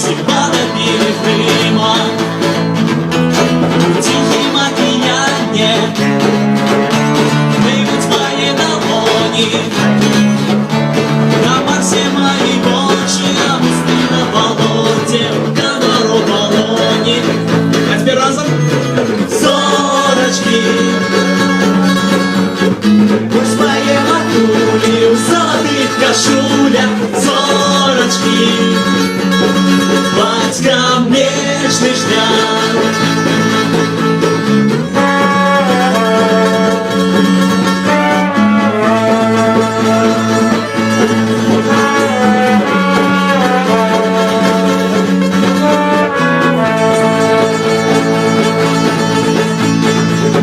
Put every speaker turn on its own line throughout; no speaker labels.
Хіба на білих римах, у тихім океані пливуть мої долоні. На Марсі мої очі, а мости на болоті, канару в балоні. А теперь разом. Зорочки, пусть мои матули в золотых кашулях. Зорочки, батька нежный ждет.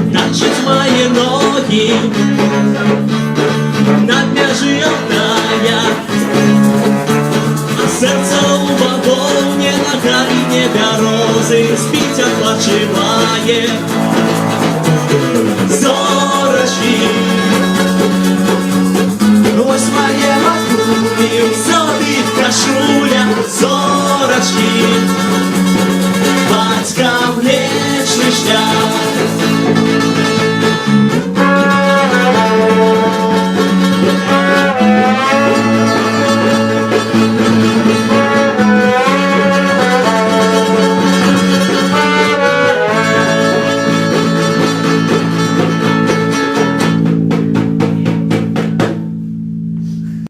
Значит, мои ноги над межей Алтая, а сердце у богов не на край небя розы спить отпочивает.